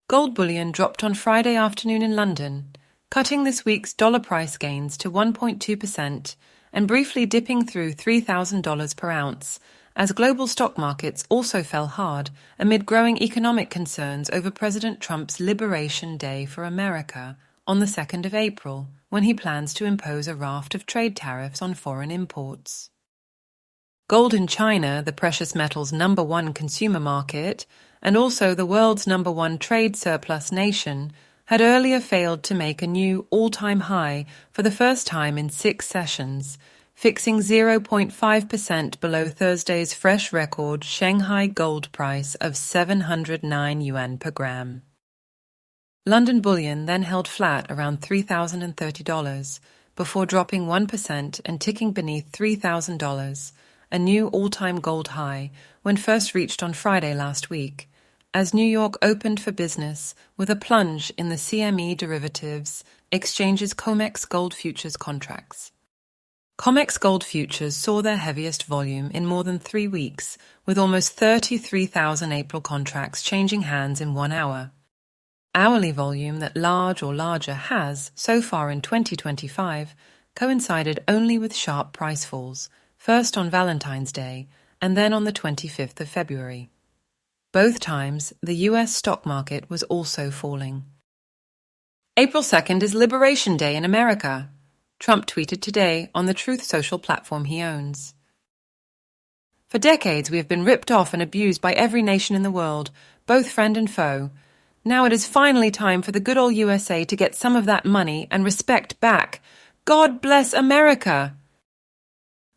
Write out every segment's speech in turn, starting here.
Gold bullion dropped on Friday afternoon in London, cutting this week's dollar price gains to 1.2% and briefly dipping through $3,000 per ounce, as global stock markets also fell hard amid growing economic concerns over President Trump's Liberation Day for America on the 2nd of April, when he plans to impose a raft of trade tariffs on foreign imports. Gold in China, the precious metal's #1 consumer market, and also the world's #1 trade surplus nation, had earlier failed to make a new all-time high for the first time in 6 sessions, fixing 0.5% below Thursday's fresh record Shanghai gold price of 709 yuan per gram. London bullion then held flat around $3,030 before dropping 1% and ticking beneath $3,000, a new all-time gold high when first reached on Friday last week, as New York opened for business with a plunge in the CME derivatives exchange's COMEX gold futures contracts. COMEX gold futures saw their heaviest volume in more than 3 weeks, with almost 33,000 April contracts changing hands in 1 hour. Hourly volume that large or larger has, so far in 2025, coincided only with sharp price falls, first on Valentine's Day and then on the 25th of February. Both times, the US stock market was also falling. April 2nd is Liberation Day in America, Trump tweeted today on the Truth Social platform he owns. For decades we have been ripped off and abused by every nation in the world, both friend and foe. Now it is finally time for the good old USA to get some of that money and respect back. God bless America!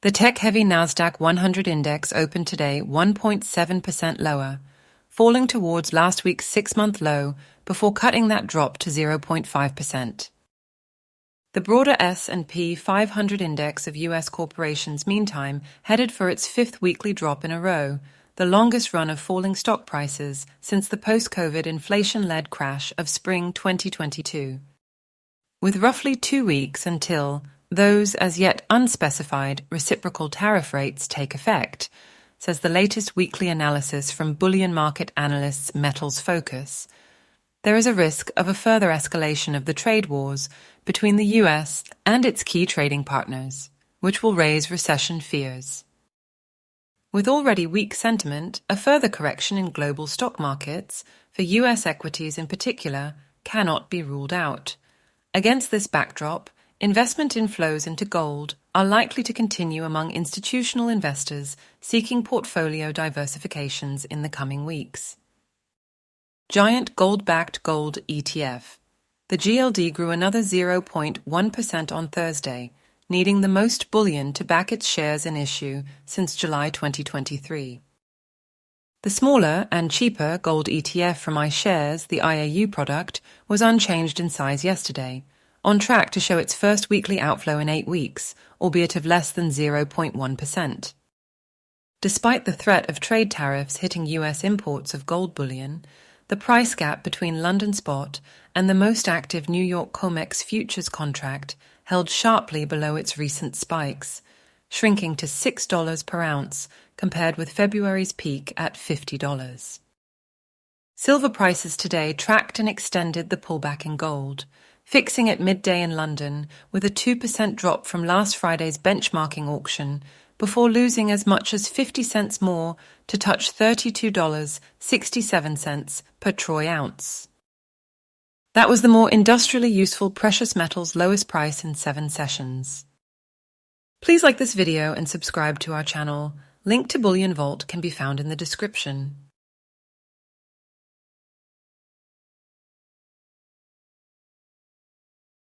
The tech-heavy Nasdaq 100 index opened today 1.7% lower, falling towards last week's 6-month low before cutting that drop to 0.5%. The broader S&P 500 index of U.S. corporations, meantime, headed for its 5th weekly drop in a row, the longest run of falling stock prices since the post-COVID inflation-led crash of spring 2022. With roughly 2 weeks until those as yet unspecified reciprocal tariff rates take effect, says the latest weekly analysis from bullion market analysts Metals Focus, there is a risk of a further escalation of the trade wars between the US and its key trading partners, which will raise recession fears. With already weak sentiment, a further correction in global stock markets, for US equities in particular, cannot be ruled out. Against this backdrop, investment inflows into gold are likely to continue among institutional investors seeking portfolio diversifications in the coming weeks. Giant gold-backed gold ETF. The GLD grew another 0.1% on Thursday, needing the most bullion to back its shares in issue since July 2023. The smaller and cheaper gold ETF from iShares, the IAU product, was unchanged in size yesterday, on track to show its first weekly outflow in 8 weeks, albeit of less than 0.1%. Despite the threat of trade tariffs hitting US imports of gold bullion, the price gap between London spot and the most active New York COMEX futures contract held sharply below its recent spikes, shrinking to $6 per ounce compared with February's peak at $50. Silver prices today tracked and extended the pullback in gold, fixing at midday in London with a 2% drop from last Friday's benchmarking auction before losing as much as 50 cents more to touch $32.67 per troy ounce. That was the more industrially useful precious metals' lowest price in 7 sessions. Please like this video and subscribe to our channel. Link to BullionVault can be found in the description.